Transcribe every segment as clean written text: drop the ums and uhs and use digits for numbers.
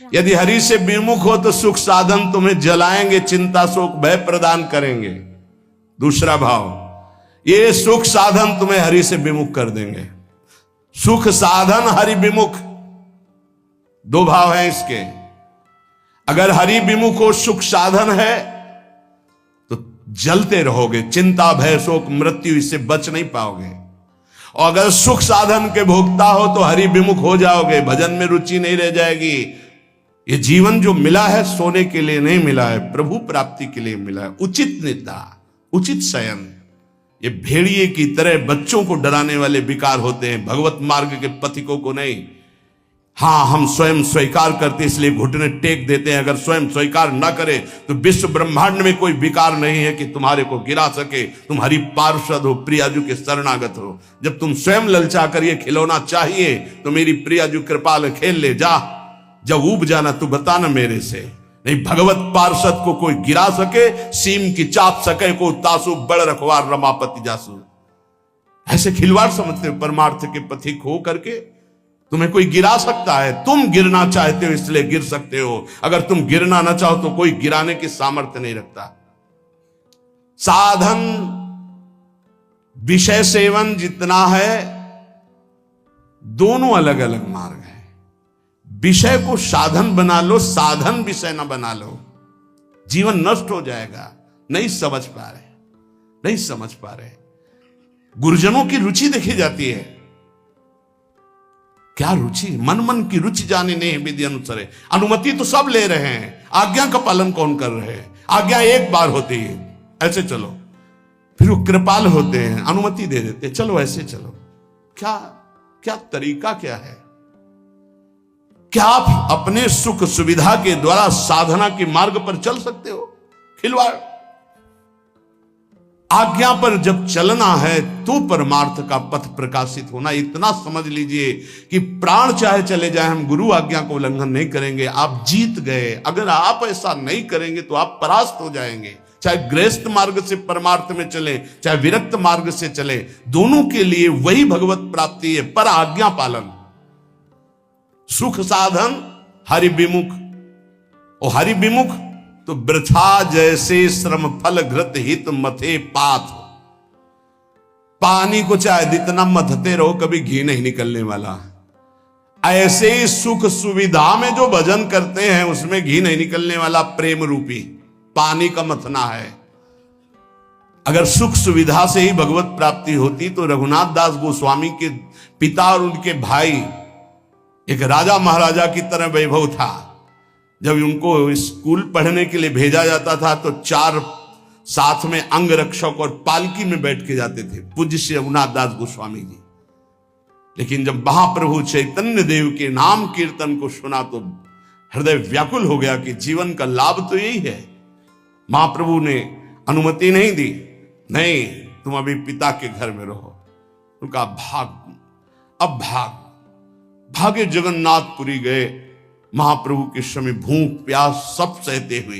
यदि हरि से विमुख हो तो सुख साधन तुम्हें जलाएंगे, चिंता शोक भय प्रदान करेंगे। दूसरा भाव, ये सुख साधन तुम्हें हरि से विमुख कर देंगे। सुख साधन हरि विमुख, दो भाव हैं इसके। अगर हरि विमुख हो, सुख साधन है तो जलते रहोगे, चिंता भय शोक मृत्यु इससे बच नहीं पाओगे। और अगर सुख साधन के भोक्ता हो तो हरि विमुख हो जाओगे, भजन में रुचि नहीं रह जाएगी। ये जीवन जो मिला है सोने के लिए नहीं मिला है, प्रभु प्राप्ति के लिए मिला है। उचित निद्रा, उचित शयन, ये भेड़िए की तरह बच्चों को डराने वाले विकार होते हैं, भगवत मार्ग के पथिकों को नहीं। हां, हम स्वयं स्वीकार करते इसलिए घुटने टेक देते हैं। अगर स्वयं स्वीकार ना करे तो विश्व ब्रह्मांड में कोई विकार नहीं है कि तुम्हारे को गिरा सके। तुम हरि पार्षद हो, प्रियाजू के शरणागत हो। जब तुम स्वयं ललचा कर ये खिलौना चाहिए तो मेरी प्रियाजू कृपाल खेल ले जा। जब ऊब जाना तू बताना मेरे से, नहीं भगवत पार्षद को कोई गिरा सके, सीम की चाप सके को तासु बड़ रखवार रमापति जासु। ऐसे खिलवाड़ समझते हो परमार्थ के पथिक हो करके। तुम्हें कोई गिरा सकता है, तुम गिरना चाहते हो इसलिए गिर सकते हो। अगर तुम गिरना ना चाहो तो कोई गिराने की सामर्थ्य नहीं रखता। साधन विषय सेवन जितना है, दोनों अलग अलग मार्ग है। विषय को साधन बना लो, साधन विषय ना बना लो, जीवन नष्ट हो जाएगा। नहीं समझ पा रहे, नहीं समझ पा रहे। गुरुजनों की रुचि देखी जाती है, क्या रुचि, मन मन की रुचि जाने नहीं विधि अनुसार। अनुमति तो सब ले रहे हैं, आज्ञा का पालन कौन कर रहे हैं? आज्ञा एक बार होती है, ऐसे चलो। फिर वो कृपाल होते हैं, अनुमति दे देते, चलो ऐसे चलो। क्या क्या तरीका क्या है? क्या आप अपने सुख सुविधा के द्वारा साधना के मार्ग पर चल सकते हो? खिलवाड़। आज्ञा पर जब चलना है तो परमार्थ का पथ प्रकाशित होना। इतना समझ लीजिए कि प्राण चाहे चले जाए, हम गुरु आज्ञा को उल्लंघन नहीं करेंगे। आप जीत गए। अगर आप ऐसा नहीं करेंगे तो आप परास्त हो जाएंगे। चाहे गृहस्थ मार्ग से परमार्थ में चले, चाहे विरक्त मार्ग से चले, दोनों के लिए वही भगवत प्राप्ति है, पर आज्ञा पालन। सुख साधन हरि विमुख, और हरि विमुख तो वृथा जैसे श्रम फल घृत हित मथे पाथ। पानी को चाहे जितना मथते रहो कभी घी नहीं निकलने वाला। ऐसे ही सुख सुविधा में जो भजन करते हैं उसमें घी नहीं निकलने वाला प्रेम रूपी पानी का मथना है। अगर सुख सुविधा से ही भगवत प्राप्ति होती तो रघुनाथ दास गोस्वामी के पिता और उनके भाई एक राजा महाराजा की तरह वैभव था। जब उनको स्कूल पढ़ने के लिए भेजा जाता था तो 4 साथ में अंग रक्षक और पालकी में बैठ के जाते थे, पूज्य श्री रघुनाथ दास गोस्वामी जी। लेकिन जब महाप्रभु चैतन्य देव के नाम कीर्तन को सुना तो हृदय व्याकुल हो गया कि जीवन का लाभ तो यही है। महाप्रभु ने अनुमति नहीं दी, नहीं तुम अभी पिता के घर में रहो। उनका भाग, अब भागे जगन्नाथपुरी गए। महाप्रभु के समय भूख प्यास सब सहते हुए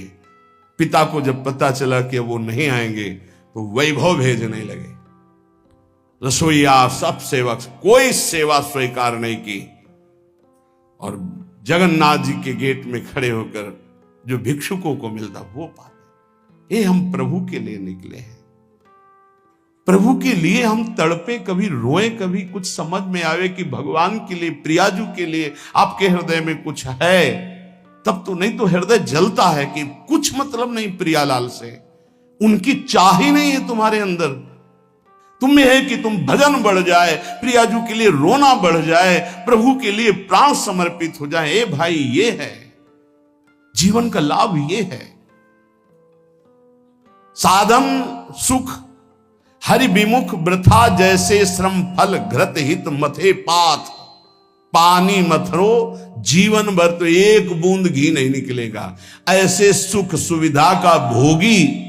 पिता को जब पता चला कि वो नहीं आएंगे तो वैभव भेजने लगे। रसोईया सब सेवक, कोई सेवा स्वीकार नहीं की। और जगन्नाथ जी के गेट में खड़े होकर जो भिक्षुकों को मिलता वो पाते। ये हम प्रभु के लिए निकले हैं, प्रभु के लिए हम तड़पे, कभी रोए, कभी कुछ समझ में आवे कि भगवान के लिए, प्रियाजू के लिए आपके हृदय में कुछ है, तब तो। नहीं तो हृदय जलता है कि कुछ मतलब नहीं प्रियालाल से, उनकी चाह ही नहीं है तुम्हारे अंदर। तुम्हें है कि तुम भजन बढ़ जाए, प्रियाजू के लिए रोना बढ़ जाए, प्रभु के लिए प्राण समर्पित हो जाए। ए भाई, ये है जीवन का लाभ, ये है साधन सुख। हरि विमुख वृथा जैसे श्रम फल घृत हित मथे पाथ। पानी मथरो जीवन भर तो एक बूंद घी नहीं निकलेगा। ऐसे सुख सुविधा का भोगी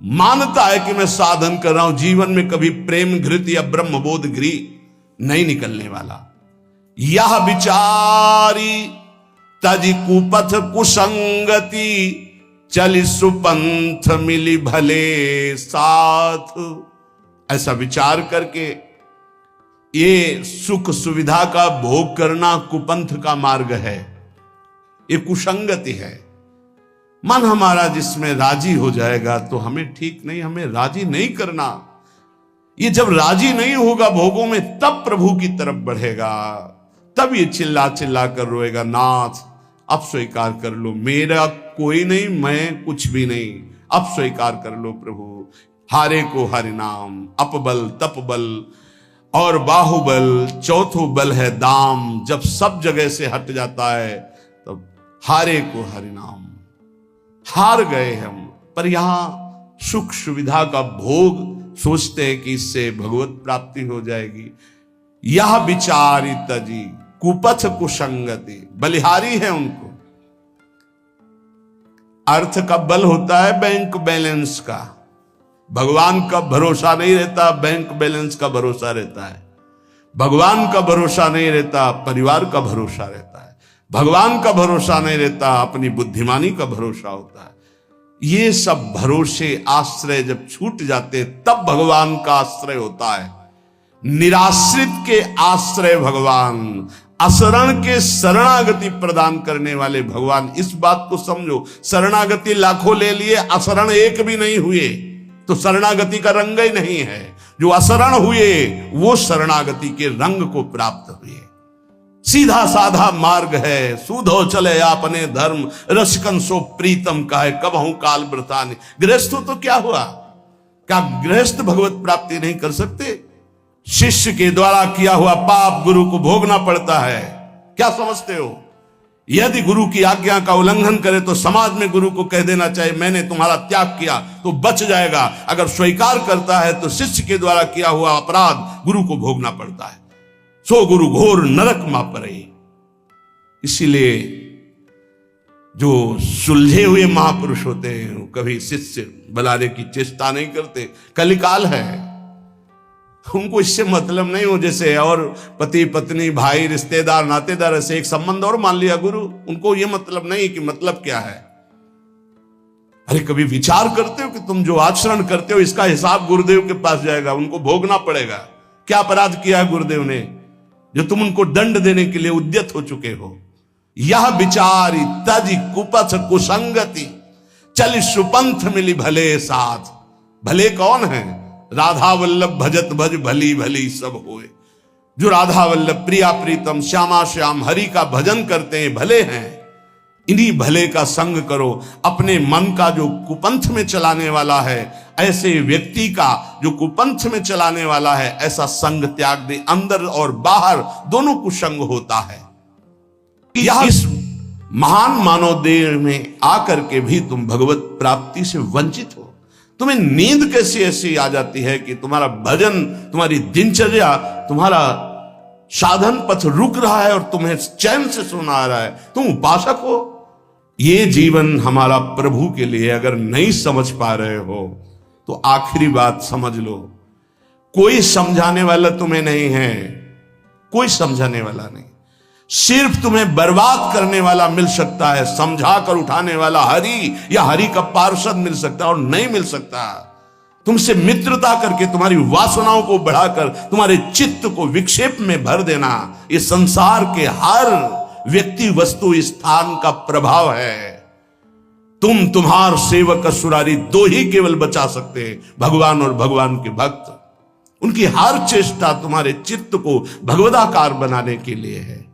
मानता है कि मैं साधन कर रहा हूं, जीवन में कभी प्रेम घृत या ब्रह्मबोध घी नहीं निकलने वाला। यह विचारी तज कुपथ कुसंगति, चली सुपंथ मिली भले साथ। ऐसा विचार करके ये सुख सुविधा का भोग करना कुपंथ का मार्ग है। ये कुसंगति है। मन हमारा जिसमें राजी हो जाएगा तो हमें ठीक नहीं, हमें राजी नहीं करना। ये जब राजी नहीं होगा भोगों में, तब प्रभु की तरफ बढ़ेगा, तब ये चिल्ला चिल्ला कर रोएगा, नाथ अब स्वीकार कर लो, मेरा कोई नहीं, मैं कुछ भी नहीं, अब स्वीकार कर लो प्रभु। हारे को हरि नाम, अपबल तपबल और बाहुबल, चौथो बल है दाम। जब सब जगह से हट जाता है तब हारे को हरि नाम। हार गए हम, पर यहां सुख सुविधा का भोग सोचते हैं कि इससे भगवत प्राप्ति हो जाएगी। यह विचारी तजी कुपथ कुसंगति, बलिहारी है उनको। अर्थ का बल होता है बैंक बैलेंस का, भगवान का भरोसा नहीं रहता, बैंक बैलेंस का भरोसा रहता है। भगवान का भरोसा नहीं रहता, परिवार का भरोसा रहता है। भगवान का भरोसा नहीं रहता, अपनी बुद्धिमानी का भरोसा होता है। ये सब भरोसे आश्रय जब छूट जाते तब भगवान का आश्रय होता है। निराश्रित के आश्रय भगवान, असरण के शरणागति प्रदान करने वाले भगवान। इस बात को समझो, शरणागति लाखों ले लिए, असरण एक भी नहीं हुए तो शरणागति का रंग ही नहीं है। जो असरण हुए वो शरणागति के रंग को प्राप्त हुए। सीधा साधा मार्ग है, सूधो चले आपने धर्म, रसकन सो प्रीतम का है, कब हूं काल व्रतानि। गृहस्थ तो क्या हुआ, क्या गृहस्थ भगवत प्राप्ति नहीं कर सकते? शिष्य के द्वारा किया हुआ पाप गुरु को भोगना पड़ता है। क्या समझते हो? यदि गुरु की आज्ञा का उल्लंघन करे तो समाज में गुरु को कह देना चाहिए मैंने तुम्हारा त्याग किया, तो बच जाएगा। अगर स्वीकार करता है तो शिष्य के द्वारा किया हुआ अपराध गुरु को भोगना पड़ता है। सो गुरु घोर नरक मा परे। इसीलिए जो सुलझे हुए महापुरुष होते हैं वो कभी शिष्य बुलाने की चेष्टा नहीं करते। कलिकाल है, उनको इससे मतलब नहीं हो। जैसे और पति पत्नी भाई रिश्तेदार नातेदार ऐसे एक संबंध और मान लिया गुरु, उनको ये मतलब नहीं कि मतलब क्या है। अरे कभी विचार करते हो कि तुम जो आचरण करते हो इसका हिसाब गुरुदेव के पास जाएगा, उनको भोगना पड़ेगा। क्या अपराध किया है गुरुदेव ने जो तुम उनको दंड देने के लिए उद्यत हो चुके हो? यह विचारी तज कुपथ कुसंगति, चल सुपंथ मिली भले साथ। भले कौन है? राधा वल्लभ भजत भज भली भली सब होए। जो राधा वल्लभ प्रिया प्रीतम श्यामा श्याम हरि का भजन करते हैं भले हैं। इन्हीं भले का संग करो। अपने मन का जो कुपंथ में चलाने वाला है, ऐसे व्यक्ति का जो कुपंथ में चलाने वाला है, ऐसा संग त्याग दे। अंदर और बाहर दोनों कुसंग होता है। यह इस महान मानव देह में आकर के भी तुम भगवत प्राप्ति से वंचित हो। तुम्हें नींद कैसी ऐसी आ जाती है कि तुम्हारा भजन, तुम्हारी दिनचर्या, तुम्हारा साधन पथ रुक रहा है और तुम्हें चैन से सोना आ रहा है। तुम उपासक हो। ये जीवन हमारा प्रभु के लिए अगर नहीं समझ पा रहे हो तो आखिरी बात समझ लो, कोई समझाने वाला तुम्हें नहीं है, कोई समझाने वाला नहीं। सिर्फ तुम्हें बर्बाद करने वाला मिल सकता है, समझा कर उठाने वाला हरि या हरि का पार्षद मिल सकता है, और नहीं मिल सकता। तुमसे मित्रता करके तुम्हारी वासनाओं को बढ़ाकर तुम्हारे चित्त को विक्षेप में भर देना, ये संसार के हर व्यक्ति वस्तु स्थान का प्रभाव है। तुम तुम्हार सेवक असुरारी दो ही केवल बचा सकते हैं, भगवान और भगवान के भक्त। उनकी हर चेष्टा तुम्हारे चित्त को भगवदाकार बनाने के लिए है।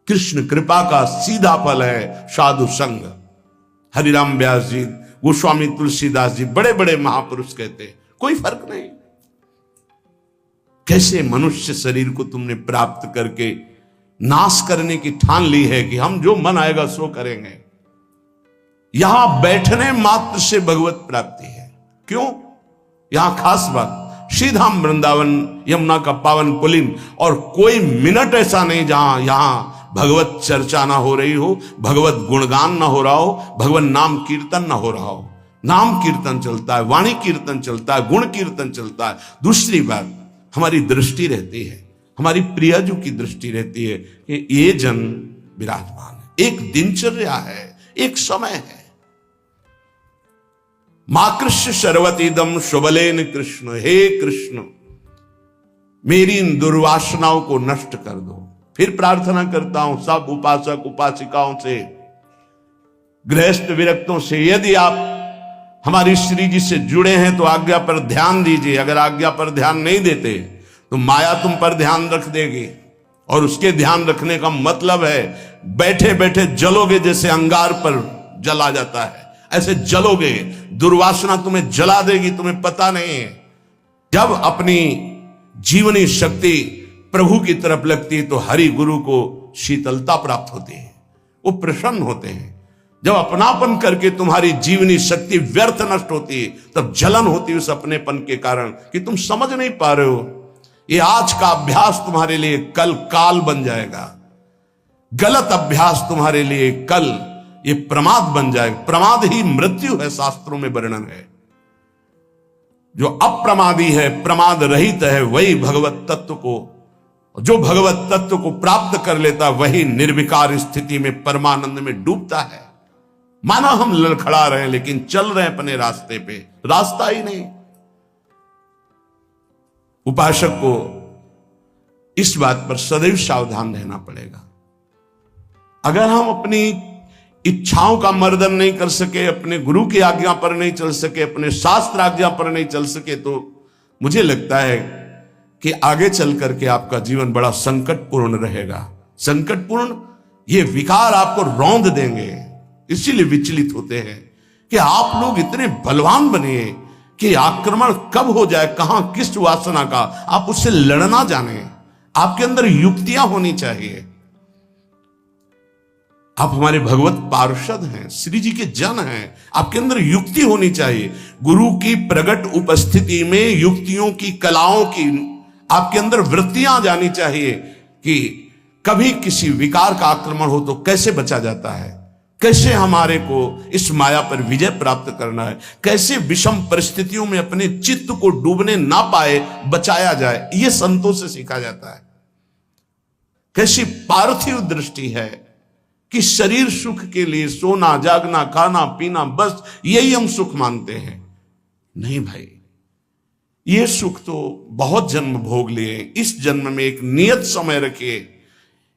कृष्ण कृपा का सीधा फल है साधु संग। हरिराम व्यास जी, गोस्वामी तुलसीदास जी, बड़े बड़े महापुरुष कहते कोई फर्क नहीं। कैसे मनुष्य शरीर को तुमने प्राप्त करके नाश करने की ठान ली है कि हम जो मन आएगा सो करेंगे। यहां बैठने मात्र से भगवत प्राप्ति है। क्यों? यहां खास बात, श्रीधाम वृंदावन यमुना का पावन पुलिन, और कोई मिनट ऐसा नहीं जहां यहां भगवत चर्चा ना हो रही हो, भगवत गुणगान ना हो रहा हो, भगवत नाम कीर्तन ना हो रहा हो। नाम कीर्तन चलता है, वाणी कीर्तन चलता है, गुण कीर्तन चलता है। दूसरी बात, हमारी दृष्टि रहती है, हमारी प्रियजू की दृष्टि रहती है कि ये जन विराजमान है। एक दिनचर्या है, एक समय है। माकृष्य शर्वतीदम शुभलेन कृष्ण, हे कृष्ण मेरी इन दुर्वासनाओं को नष्ट कर दो। फिर प्रार्थना करता हूं सब उपासक उपासिकाओं से गृहस्थ विरक्तों से यदि आप हमारी श्री जी से जुड़े हैं तो आज्ञा पर ध्यान दीजिए। अगर आज्ञा पर ध्यान नहीं देते तो माया तुम पर ध्यान रख देगी, और उसके ध्यान रखने का मतलब है बैठे बैठे जलोगे, जैसे अंगार पर जला जाता है ऐसे जलोगे। दुर्वासना तुम्हें जला देगी, तुम्हें पता नहीं है। जब अपनी जीवनी शक्ति प्रभु की तरफ लगती है तो हरि गुरु को शीतलता प्राप्त होती है, वो प्रसन्न होते हैं। जब अपनापन करके तुम्हारी जीवनी शक्ति व्यर्थ नष्ट होती है तब जलन होती है उस अपनेपन के कारण कि तुम समझ नहीं पा रहे हो। ये आज का अभ्यास तुम्हारे लिए कल काल बन जाएगा, गलत अभ्यास तुम्हारे लिए कल ये प्रमाद बन जाएगा। प्रमाद ही मृत्यु है, शास्त्रों में वर्णन है। जो अप्रमादी है, प्रमाद रहित है, वही भगवत तत्व को, जो भगवत तत्व को प्राप्त कर लेता वही निर्विकार स्थिति में परमानंद में डूबता है। माना हम लड़खड़ा रहे हैं लेकिन चल रहे हैं अपने रास्ते पे, रास्ता ही नहीं। उपासक को इस बात पर सदैव सावधान रहना पड़ेगा। अगर हम अपनी इच्छाओं का मर्दन नहीं कर सके, अपने गुरु की आज्ञा पर नहीं चल सके, अपने शास्त्र आज्ञा पर नहीं चल सके, तो मुझे लगता है कि आगे चल करके आपका जीवन बड़ा संकटपूर्ण रहेगा। संकटपूर्ण, ये विकार आपको रौंद देंगे। इसीलिए विचलित होते हैं कि आप लोग इतने बलवान बने कि आक्रमण कब हो जाए, कहां किस वासना का, आप उससे लड़ना जाने। आपके अंदर युक्तियां होनी चाहिए। आप हमारे भगवत पार्षद हैं, श्री जी के जन हैं, आपके अंदर युक्ति होनी चाहिए। गुरु की प्रगट उपस्थिति में युक्तियों की, कलाओं की आपके अंदर वृत्तियां जानी चाहिए कि कभी किसी विकार का आक्रमण हो तो कैसे बचा जाता है, कैसे हमारे को इस माया पर विजय प्राप्त करना है, कैसे विषम परिस्थितियों में अपने चित्त को डूबने ना पाए बचाया जाए। यह संतों से सीखा जाता है। कैसी पार्थिव दृष्टि है कि शरीर सुख के लिए सोना, जागना, खाना, पीना, बस यही हम सुख मानते हैं। नहीं भाई, ये सुख तो बहुत जन्म भोग लिए। इस जन्म में एक नियत समय रखिए,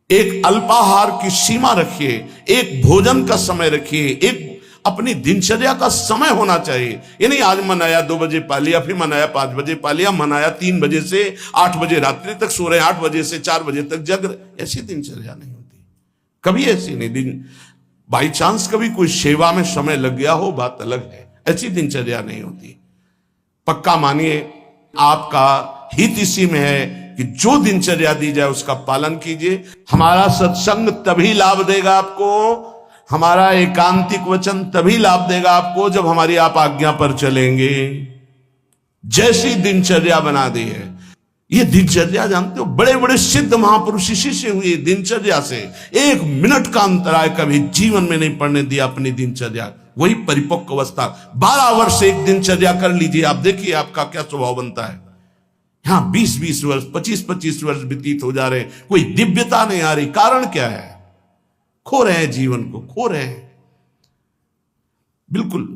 एक अल्पाहार की सीमा रखिए, एक भोजन का समय रखिए, एक अपनी दिनचर्या का समय होना चाहिए। ये नहीं आज मनाया 2 बजे पा लिया, फिर मनाया 5 बजे पा लिया, मनाया 3 बजे से 8 बजे रात्रि तक सो रहे, 8 बजे से 4 बजे तक जग रहे। ऐसी दिनचर्या नहीं होती, कभी ऐसी नहीं। दिन बाई चांस कभी कोई सेवा में समय लग गया हो, बात अलग है। ऐसी दिनचर्या नहीं होती। पक्का मानिए, आपका हित इसी में है कि जो दिनचर्या दी जाए उसका पालन कीजिए। हमारा सत्संग तभी लाभ देगा आपको, हमारा एकांतिक वचन तभी लाभ देगा आपको जब हमारी आप आज्ञा पर चलेंगे। जैसी दिनचर्या बना दी है, ये दिनचर्या जानते हो, बड़े बड़े सिद्ध महापुरुष इसी से हुई दिनचर्या से। 1 मिनट का अंतराय कभी जीवन में नहीं पड़ने दिया अपनी दिनचर्या। वही परिपक्व अवस्था। 12 वर्ष एक दिनचर्या कर लीजिए, आप देखिए आपका क्या स्वभाव बनता है। यहां 20-20 वर्ष, 25-25 वर्ष व्यतीत हो जा रहे हैं, कोई दिव्यता नहीं आ रही। कारण क्या है? खो रहे हैं, जीवन को खो रहे हैं। बिल्कुल,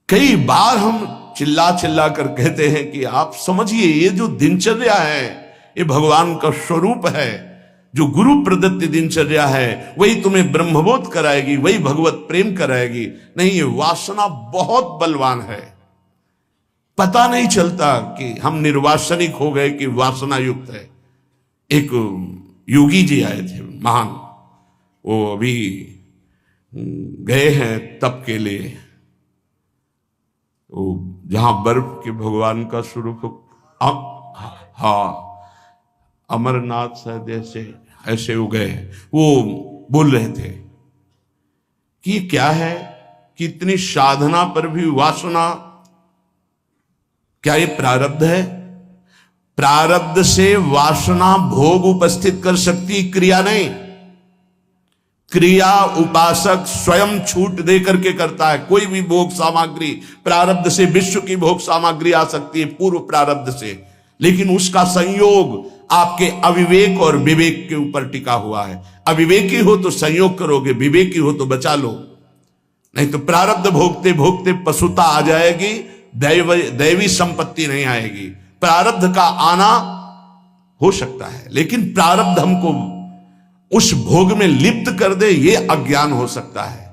कई बार हम चिल्ला चिल्ला कर कहते हैं कि आप समझिए, ये जो दिनचर्या है ये भगवान का स्वरूप है। जो गुरु प्रदत्त दिनचर्या है वही तुम्हें ब्रह्मबोध कराएगी, वही भगवत प्रेम कराएगी। नहीं, ये वासना बहुत बलवान है। पता नहीं चलता कि हम निर्वासनिक हो गए कि वासना युक्त है। एक योगी जी आए थे महान, वो अभी गए हैं तप के लिए, वो जहां बर्फ के भगवान का स्वरूप, हाँ अमरनाथ शायद ऐसे हो गए। वो बोल रहे थे कि क्या है कि इतनी साधना पर भी वासना, क्या ये प्रारब्ध है? प्रारब्ध से वासना भोग उपस्थित कर सकती, क्रिया नहीं। क्रिया उपासक स्वयं छूट दे करके करता है। कोई भी भोग सामग्री प्रारब्ध से, विश्व की भोग सामग्री आ सकती है पूर्व प्रारब्ध से, लेकिन उसका संयोग आपके अविवेक और विवेक के ऊपर टिका हुआ है। अविवेकी हो तो संयोग करोगे, विवेकी हो तो बचा लो, नहीं तो प्रारब्ध भोगते भोगते पशुता आ जाएगी, दैवी संपत्ति नहीं आएगी। प्रारब्ध का आना हो सकता है, लेकिन प्रारब्ध हमको उस भोग में लिप्त कर दे, ये अज्ञान हो सकता है।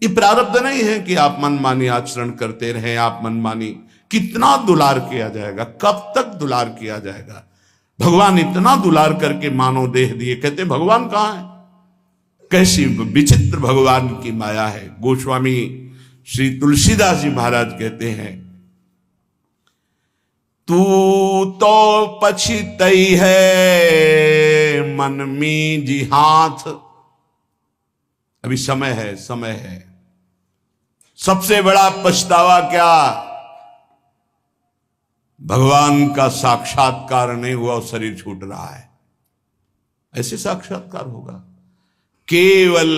ये प्रारब्ध नहीं है कि आप मनमानी आचरण करते रहें, आप मनमानी। कितना दुलार किया जाएगा, कब तक दुलार किया जाएगा? भगवान इतना दुलार करके मानव देह दिए, कहते भगवान कहां है? कैसी विचित्र भगवान की माया है। गोस्वामी श्री तुलसीदास जी महाराज कहते हैं, तू तो पछितई है मन में जी हाथ। अभी समय है, समय है। सबसे बड़ा पछतावा क्या? भगवान का साक्षात्कार नहीं हुआ और शरीर छूट रहा है। ऐसे साक्षात्कार होगा? केवल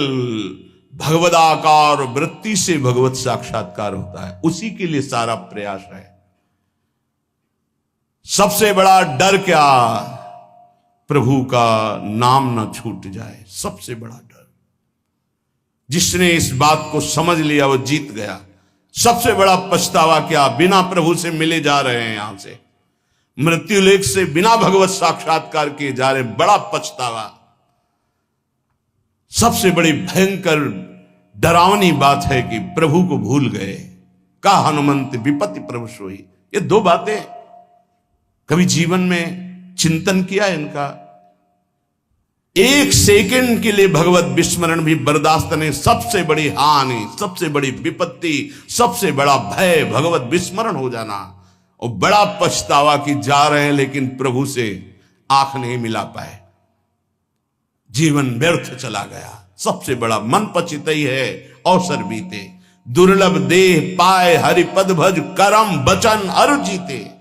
भगवदाकार वृत्ति से भगवत साक्षात्कार होता है, उसी के लिए सारा प्रयास है। सबसे बड़ा डर क्या? प्रभु का नाम ना छूट जाए, सबसे बड़ा डर। जिसने इस बात को समझ लिया वो जीत गया। सबसे बड़ा पछतावा क्या? बिना प्रभु से मिले जा रहे हैं, यहां से मृत्यु लेख से बिना भगवत साक्षात्कार किए जा रहे, बड़ा पछतावा। सबसे बड़ी भयंकर डरावनी बात है कि प्रभु को भूल गए। का हनुमंत विपत्ति प्रभु सोई। ये दो बातें कभी जीवन में चिंतन किया इनका? एक सेकंड के लिए भगवत विस्मरण भी बर्दाश्त नहीं। सबसे बड़ी हानि, सबसे बड़ी विपत्ति, सबसे बड़ा भय भगवत विस्मरण हो जाना। और बड़ा पछतावा कि जा रहे हैं लेकिन प्रभु से आंख नहीं मिला पाए, जीवन व्यर्थ चला गया। सबसे बड़ा मन पछितई है अवसर बीते। दुर्लभ देह पाए हरिपद भज करम बचन अरु जीते।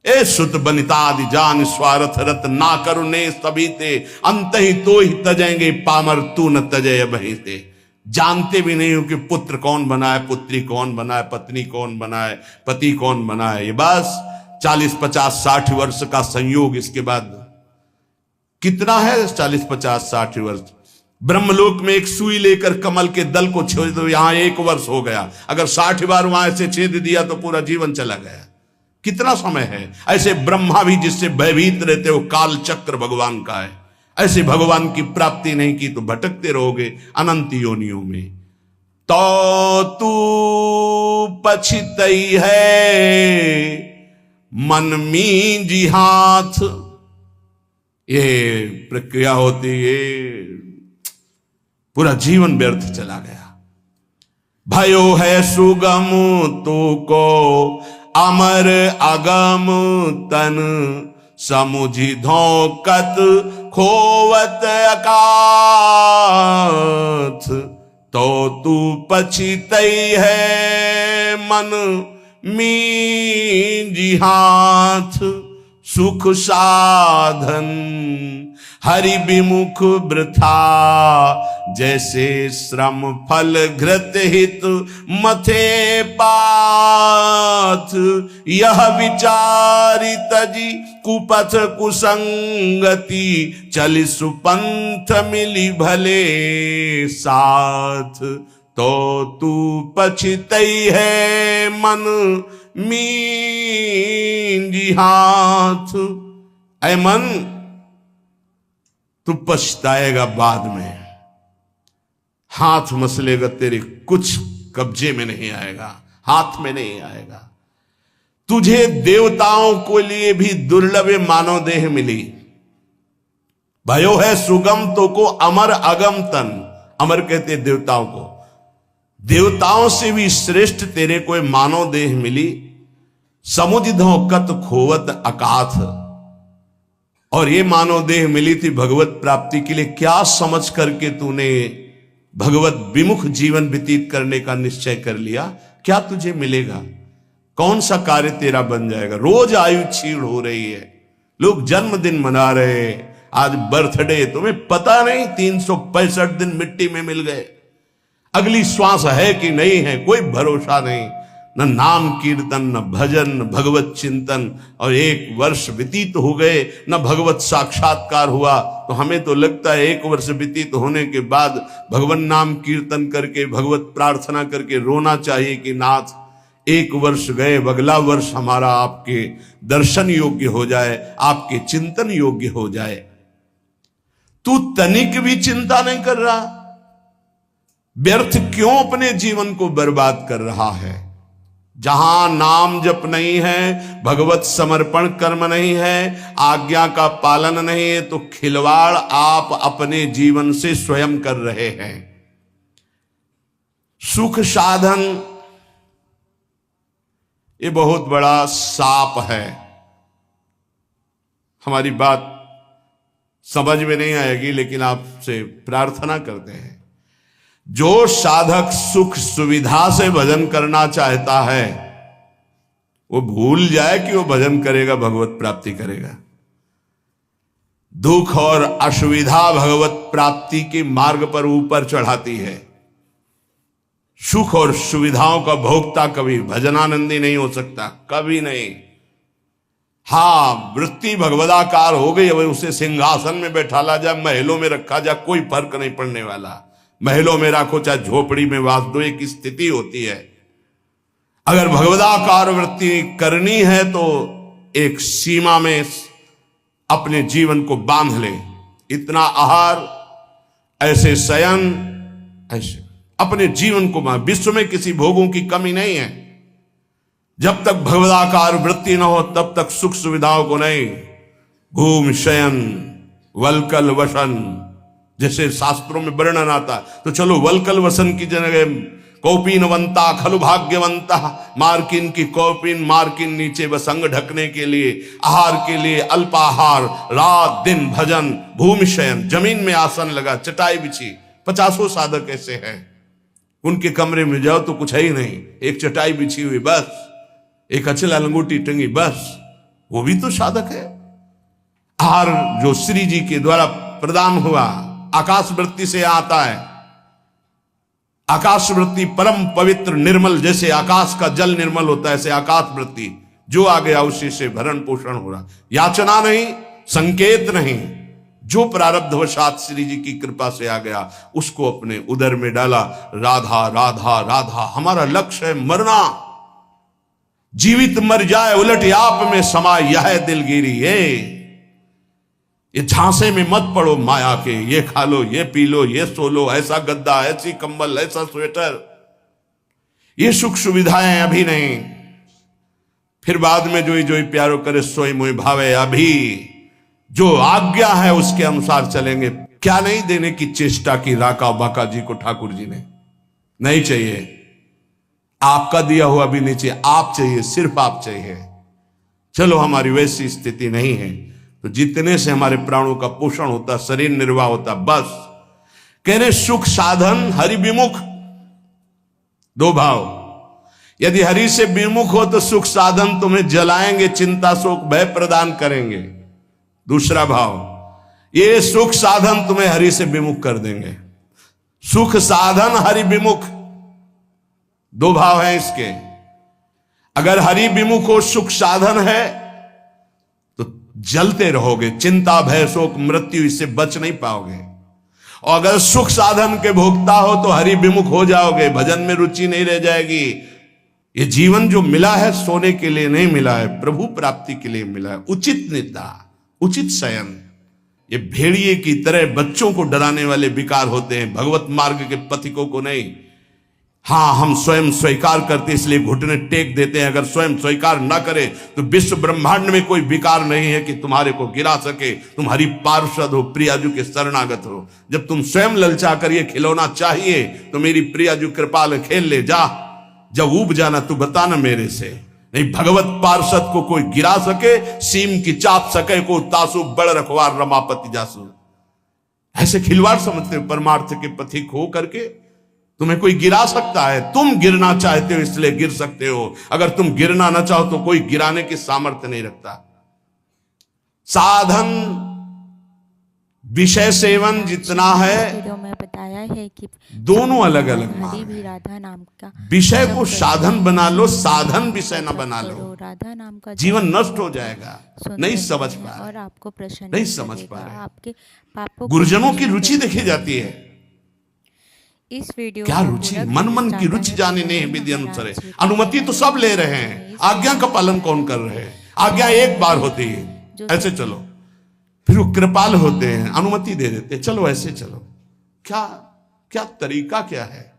ए सुत बनितादि जान स्वार्थ रत ना करुणे सभी ते अंत ही तो ही तजेंगे पामर तू न तजय बहीते। जानते भी नहीं हो कि पुत्र कौन बना है, पुत्री कौन बना है, पत्नी कौन बना है, पति कौन बना है। ये बस 40, 50, 60 वर्ष का संयोग। इसके बाद कितना है? 40, 50, 60 वर्ष। ब्रह्मलोक में एक सुई लेकर कमल के दल को छेद दो, यहां 1 वर्ष हो गया। अगर 60 बार वहां से छेद दिया तो पूरा जीवन चला गया। कितना समय है? ऐसे ब्रह्मा भी जिससे भयभीत रहते हो, काल चक्र भगवान का है। ऐसे भगवान की प्राप्ति नहीं की तो भटकते रहोगे अनंत योनियों में। तो तू पछितई है मन में जी हाथ। ये प्रक्रिया होती है, पूरा जीवन व्यर्थ चला गया। भयो है सुगम तो को अमर अगम तन समुझी धोकत खोवत अकाथ। तो तू पछितई है मन में जी हाथ। सुख साधन हरि विमुख वृथा जैसे श्रम फल घृत हित मथे पाथ। यह विचारी तजी कुपथ कुसंगति चली सुपंथ मिली भले साथ। तो तू पछितई है मन मींजी हाथ। ऐ मन, तू पछताएगा बाद में। हाथ मसलेगा तेरे, कुछ कब्जे में नहीं आएगा, हाथ में नहीं आएगा। तुझे देवताओं को लिए भी दुर्लभ मानव देह मिली। भयो है सुगम तो को अमर अगम तन। अमर कहते देवताओं को। देवताओं से भी श्रेष्ठ तेरे को मानव देह मिली। समुझ धोकत खोवत अकाथ। और ये मानव देह मिली थी भगवत प्राप्ति के लिए। क्या समझ करके तूने भगवत विमुख जीवन व्यतीत करने का निश्चय कर लिया? क्या तुझे मिलेगा? कौन सा कार्य तेरा बन जाएगा? रोज आयु क्षीण हो रही है, लोग जन्मदिन मना रहे, आज बर्थडे। तुम्हें पता नहीं 365 दिन मिट्टी में मिल गए। अगली श्वास है कि नहीं है कोई भरोसा नहीं। न नाम कीर्तन, न भजन, न भगवत चिंतन। और 1 वर्ष व्यतीत हो गए, न भगवत साक्षात्कार हुआ। तो हमें तो लगता है 1 वर्ष व्यतीत होने के बाद भगवान नाम कीर्तन करके, भगवत प्रार्थना करके रोना चाहिए कि नाथ 1 वर्ष गए, अगला वर्ष हमारा आपके दर्शन योग्य हो जाए, आपके चिंतन योग्य हो जाए। तू तनिक भी चिंता नहीं कर रहा। व्यर्थ क्यों अपने जीवन को बर्बाद कर रहा है? जहां नाम जप नहीं है, भगवत समर्पण कर्म नहीं है, आज्ञा का पालन नहीं है, तो खिलवाड़ आप अपने जीवन से स्वयं कर रहे हैं। सुख साधन ये बहुत बड़ा साप है। हमारी बात समझ में नहीं आएगी, लेकिन आपसे प्रार्थना करते हैं, जो साधक सुख सुविधा से भजन करना चाहता है वो भूल जाए कि वो भजन करेगा, भगवत प्राप्ति करेगा। दुख और असुविधा भगवत प्राप्ति के मार्ग पर ऊपर चढ़ाती है। सुख और सुविधाओं का भोक्ता कभी भजनानंदी नहीं हो सकता, कभी नहीं। हाँ, वृत्ति भगवदाकार हो गई, अब उसे सिंहासन में बैठाला जाए, महलों में रखा जाए, कोई फर्क नहीं पड़ने वाला। महलों में रखो चाहे झोपड़ी में वास दो, एक स्थिति होती है। अगर भगवदाकार वृत्ति करनी है तो एक सीमा में अपने जीवन को बांध ले। इतना आहार, ऐसे शयन, ऐसे अपने जीवन को बांध। विश्व में किसी भोगों की कमी नहीं है। जब तक भगवदाकार वृत्ति न हो तब तक सुख सुविधाओं को नहीं। घूम शयन वलकल वसन, जैसे शास्त्रों में वर्णन आता, तो चलो वलकल वसन की जगह कौपीनवंता खलु भाग्यवंता, मार्किन की कौपीन, मार्किन नीचे वसंग ढकने के लिए, आहार के लिए अल्पाहार, रात दिन भजन, भूमि शयन, जमीन में आसन लगा, चटाई बिछी। 50 साधक ऐसे हैं, उनके कमरे में जाओ तो कुछ है ही नहीं, एक चटाई बिछी हुई बस, एक अचला लंगोटी टंगी बस, वो भी तो साधक है। आहार जो श्री जी के द्वारा प्रदान हुआ आकाश वृत्ति से आता है। आकाश वृत्ति परम पवित्र निर्मल, जैसे आकाश का जल निर्मल होता है, ऐसे आकाश वृत्ति जो आ गया उसी से भरण पोषण हो रहा। याचना नहीं, संकेत नहीं, जो प्रारब्धवशात श्री जी की कृपा से आ गया उसको अपने उदर में डाला। राधा राधा राधा हमारा लक्ष्य है, मरना। जीवित मर जाए उलट आप में समाये यह दिलगिरी। ये झांसे में मत पड़ो माया के, ये खा लो, ये पी लो, ये सो लो, ऐसा गद्दा, ऐसी कंबल, ऐसा स्वेटर, ये सुख सुविधाएं अभी नहीं, फिर बाद में जोई जोई प्यारो करे सोई मोई भावे। अभी जो आज्ञा है उसके अनुसार चलेंगे। क्या नहीं देने की चेष्टा की राका बाका जी को ठाकुर जी ने? नहीं चाहिए, आपका दिया हुआ भी नहीं चाहिए, आप चाहिए, सिर्फ आप चाहिए। चलो हमारी वैसी स्थिति नहीं है तो जितने से हमारे प्राणों का पोषण होता, शरीर निर्वाह होता, बस। कह रहे सुख साधन हरि विमुख, दो भाव। यदि हरि से विमुख हो तो सुख साधन तुम्हें जलाएंगे, चिंता शोक भय प्रदान करेंगे। दूसरा भाव, ये सुख साधन तुम्हें हरि से विमुख कर देंगे। सुख साधन हरि विमुख, दो भाव है इसके। अगर हरि विमुख हो, सुख साधन है, जलते रहोगे, चिंता भय शोक मृत्यु इससे बच नहीं पाओगे। और अगर सुख साधन के भोक्ता हो तो हरि विमुख हो जाओगे, भजन में रुचि नहीं रह जाएगी। ये जीवन जो मिला है सोने के लिए नहीं मिला है, प्रभु प्राप्ति के लिए मिला है। उचित निद्रा, उचित शयन, ये भेड़िए की तरह बच्चों को डराने वाले विकार होते हैं, भगवत मार्ग के पथिकों को नहीं। हाँ, हम स्वयं स्वीकार करते इसलिए घुटने टेक देते हैं। अगर स्वयं स्वीकार ना करे तो विश्व ब्रह्मांड में कोई विकार नहीं है कि तुम्हारे को गिरा सके। तुम हरि पार्षद हो, प्रियाजू के शरणागत हो। जब तुम स्वयं ललचा कर ये खिलौना चाहिए तो मेरी प्रियाजू कृपाल खेल ले जा। जब ऊब जाना तू बताना मेरे से। नहीं, भगवत पार्षद को कोई गिरा सके, सीम की चाप सके को तासु बड़ रखवार रमापति जासु। ऐसे खिलवाड़ समझते हो परमार्थ के पथिक हो करके तुम्हें कोई गिरा सकता है। तुम गिरना चाहते हो इसलिए गिर सकते हो, अगर तुम गिरना ना चाहो तो कोई गिराने की सामर्थ्य नहीं रखता। साधन विषय सेवन जितना है, जो मैं बताया है कि दोनों अलग अलग हरि भी राधा नाम का विषय को साधन बना लो, साधन विषय न बना लो। राधा नाम का जीवन नष्ट हो जाएगा। नहीं समझ पाए और आपको प्रश्न नहीं समझ पा रहे। आपके पापों गुरुजनों की रुचि देखी जाती है। इस वीडियो क्या रुचि, मन मन की रुचि जाने नहीं विधि अनुसार है। अनुमति तो सब ले रहे हैं, आज्ञा का पालन कौन कर रहे हैं? आज्ञा एक बार होती है, ऐसे चलो। फिर वो कृपाल होते हैं, अनुमति दे देते, चलो ऐसे चलो। क्या क्या तरीका क्या है?